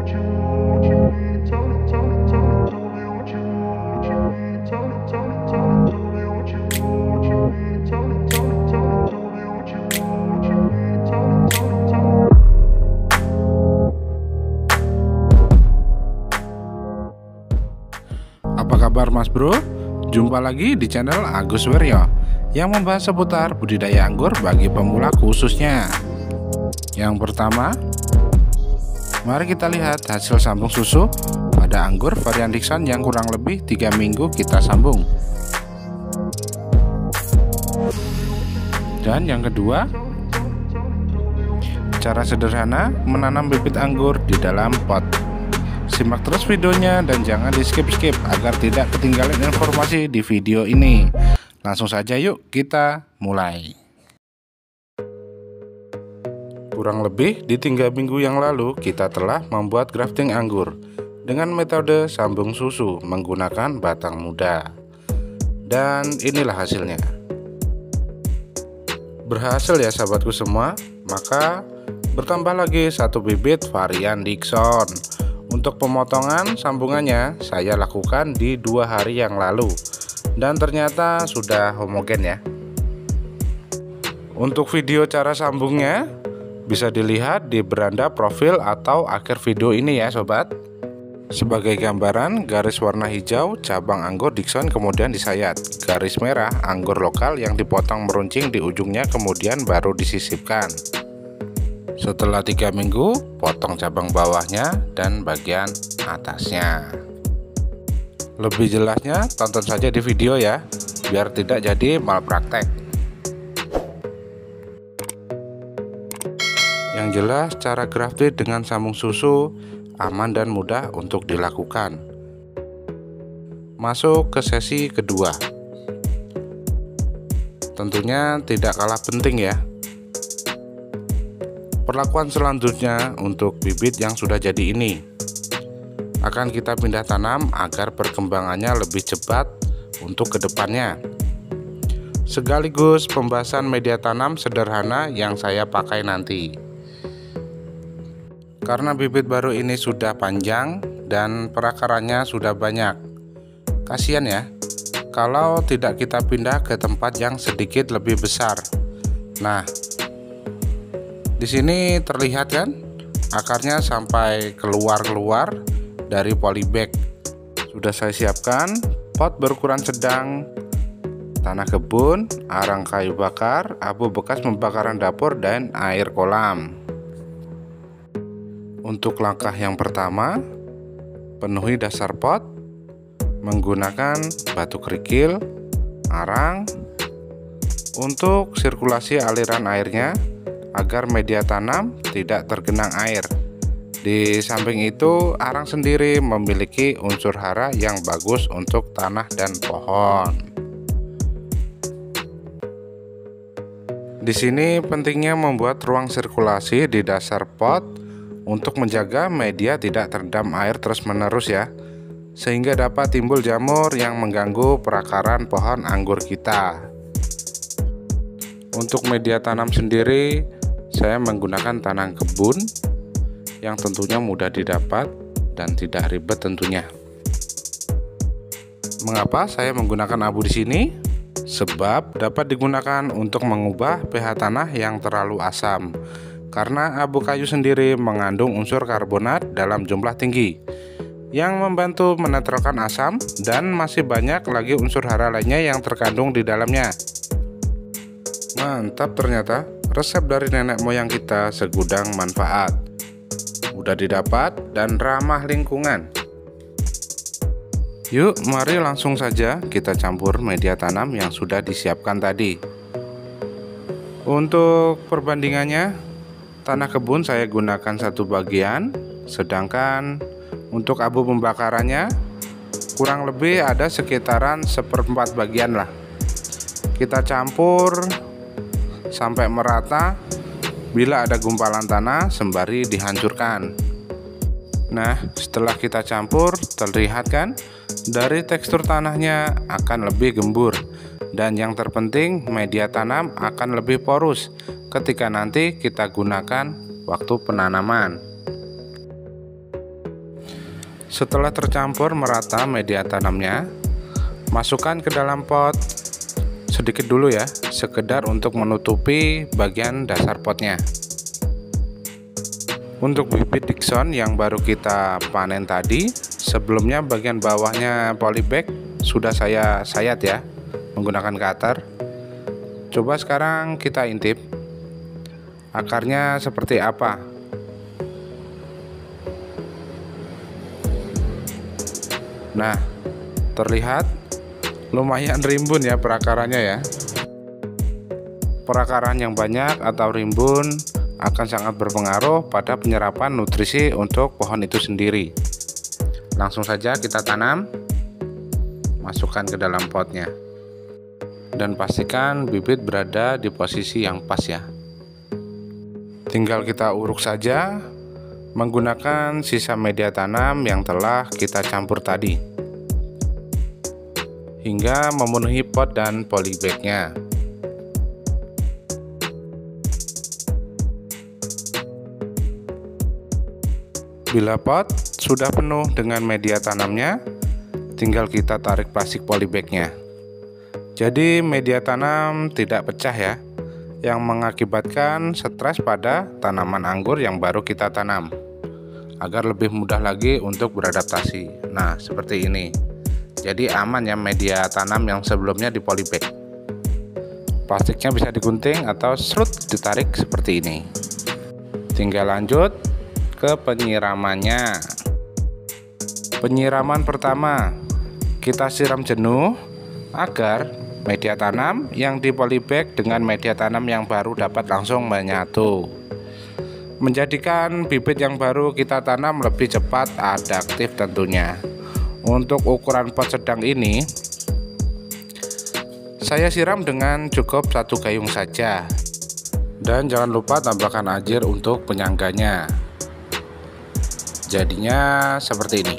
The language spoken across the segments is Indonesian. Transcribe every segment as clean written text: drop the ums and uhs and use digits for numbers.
Apa kabar Mas Bro? Jumpa lagi di channel Agus Weryo yang membahas seputar budidaya anggur bagi pemula khususnya. Yang pertama, mari kita lihat hasil sambung susu pada anggur varian Dickson yang kurang lebih 3 minggu kita sambung. Dan yang kedua, cara sederhana menanam bibit anggur di dalam pot. Simak terus videonya dan jangan di skip-skip agar tidak ketinggalan informasi di video ini. Langsung saja yuk kita mulai. Kurang lebih di 3 minggu yang lalu kita telah membuat grafting anggur dengan metode sambung susu menggunakan batang muda. Dan inilah hasilnya. Berhasil ya sahabatku semua. Maka bertambah lagi satu bibit varian Dickson. Untuk pemotongan sambungannya saya lakukan di 2 hari yang lalu dan ternyata sudah homogen ya. Untuk video cara sambungnya bisa dilihat di beranda profil atau akhir video ini ya sobat. Sebagai gambaran, garis warna hijau cabang anggur Dickson kemudian disayat, garis merah anggur lokal yang dipotong meruncing di ujungnya kemudian baru disisipkan. Setelah 3 minggu, potong cabang bawahnya dan bagian atasnya. Lebih jelasnya tonton saja di video ya, biar tidak jadi malpraktek. Yang jelas cara grafted dengan sambung susu aman dan mudah untuk dilakukan. Masuk ke sesi kedua. Tentunya tidak kalah penting ya. Perlakuan selanjutnya untuk bibit yang sudah jadi ini akan kita pindah tanam agar perkembangannya lebih cepat untuk kedepannya. Sekaligus pembahasan media tanam sederhana yang saya pakai nanti. Karena bibit baru ini sudah panjang dan perakarannya sudah banyak. Kasihan ya kalau tidak kita pindah ke tempat yang sedikit lebih besar. Nah, di sini terlihat kan akarnya sampai keluar dari polybag. Sudah saya siapkan pot berukuran sedang, tanah kebun, arang kayu bakar, abu bekas pembakaran dapur dan air kolam. Untuk langkah yang pertama, penuhi dasar pot menggunakan batu kerikil, arang untuk sirkulasi aliran airnya agar media tanam tidak tergenang air. Di samping itu, arang sendiri memiliki unsur hara yang bagus untuk tanah dan pohon. Di sini pentingnya membuat ruang sirkulasi di dasar pot untuk menjaga media tidak terendam air terus-menerus ya, sehingga dapat timbul jamur yang mengganggu perakaran pohon anggur kita. Untuk media tanam sendiri saya menggunakan tanah kebun yang tentunya mudah didapat dan tidak ribet tentunya. Mengapa saya menggunakan abu di sini? Sebab dapat digunakan untuk mengubah pH tanah yang terlalu asam. Karena abu kayu sendiri mengandung unsur karbonat dalam jumlah tinggi yang membantu menetralkan asam dan masih banyak lagi unsur hara lainnya yang terkandung di dalamnya. Mantap ternyata. Resep dari nenek moyang kita segudang manfaat, mudah didapat dan ramah lingkungan. Yuk mari langsung saja kita campur media tanam yang sudah disiapkan tadi. Untuk perbandingannya, tanah kebun saya gunakan 1 bagian, sedangkan untuk abu pembakarannya kurang lebih ada sekitaran 1/4 bagian lah. Kita campur sampai merata. Bila ada gumpalan tanah sembari dihancurkan. Nah, setelah kita campur, terlihat kan dari tekstur tanahnya akan lebih gembur, dan yang terpenting media tanam akan lebih porus ketika nanti kita gunakan waktu penanaman. Setelah tercampur merata media tanamnya, masukkan ke dalam pot sedikit dulu ya, sekedar untuk menutupi bagian dasar potnya. Untuk bibit Dickson yang baru kita panen tadi, sebelumnya bagian bawahnya polybag sudah saya sayat ya menggunakan cutter. Coba sekarang kita intip akarnya seperti apa. Nah, terlihat lumayan rimbun ya perakarannya ya. Perakaran yang banyak atau rimbun akan sangat berpengaruh pada penyerapan nutrisi untuk pohon itu sendiri. Langsung saja kita tanam, masukkan ke dalam potnya, dan pastikan bibit berada di posisi yang pas ya. Tinggal kita uruk saja menggunakan sisa media tanam yang telah kita campur tadi hingga memenuhi pot dan polybagnya. Bila pot sudah penuh dengan media tanamnya, tinggal kita tarik plastik polybagnya. Jadi media tanam tidak pecah ya, yang mengakibatkan stres pada tanaman anggur yang baru kita tanam, agar lebih mudah lagi untuk beradaptasi. Nah, seperti ini. Jadi aman ya media tanam yang sebelumnya di polybag. Plastiknya bisa digunting atau serut ditarik seperti ini. Tinggal lanjut ke penyiramannya. Penyiraman pertama, kita siram jenuh agar media tanam yang di polybag dengan media tanam yang baru dapat langsung menyatu, menjadikan bibit yang baru kita tanam lebih cepat adaptif tentunya. Untuk ukuran pot sedang ini, saya siram dengan cukup 1 gayung saja. Dan jangan lupa tambahkan air untuk penyangganya. Jadinya seperti ini.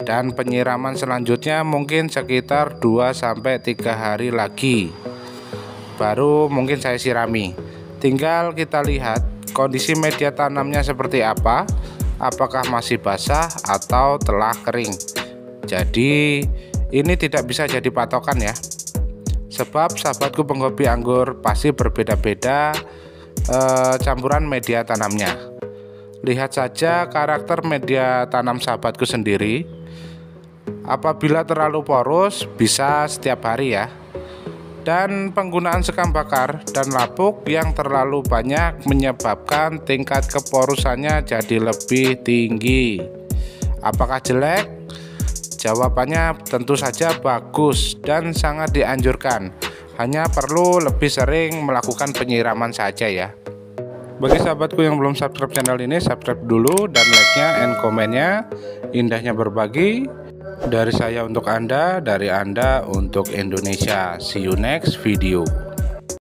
Dan penyiraman selanjutnya mungkin sekitar 2-3 hari lagi baru mungkin saya sirami. Tinggal kita lihat kondisi media tanamnya seperti apa, apakah masih basah atau telah kering. Jadi ini tidak bisa jadi patokan ya, sebab sahabatku penghobi anggur pasti berbeda-beda campuran media tanamnya. Lihat saja karakter media tanam sahabatku sendiri. Apabila terlalu poros bisa setiap hari ya. Dan penggunaan sekam bakar dan lapuk yang terlalu banyak menyebabkan tingkat keporosannya jadi lebih tinggi. Apakah jelek? Jawabannya tentu saja bagus dan sangat dianjurkan. Hanya perlu lebih sering melakukan penyiraman saja ya. Bagi sahabatku yang belum subscribe channel ini, subscribe dulu dan like-nya and komennya. Indahnya berbagi. Dari saya untuk Anda, dari Anda untuk Indonesia. See you next video.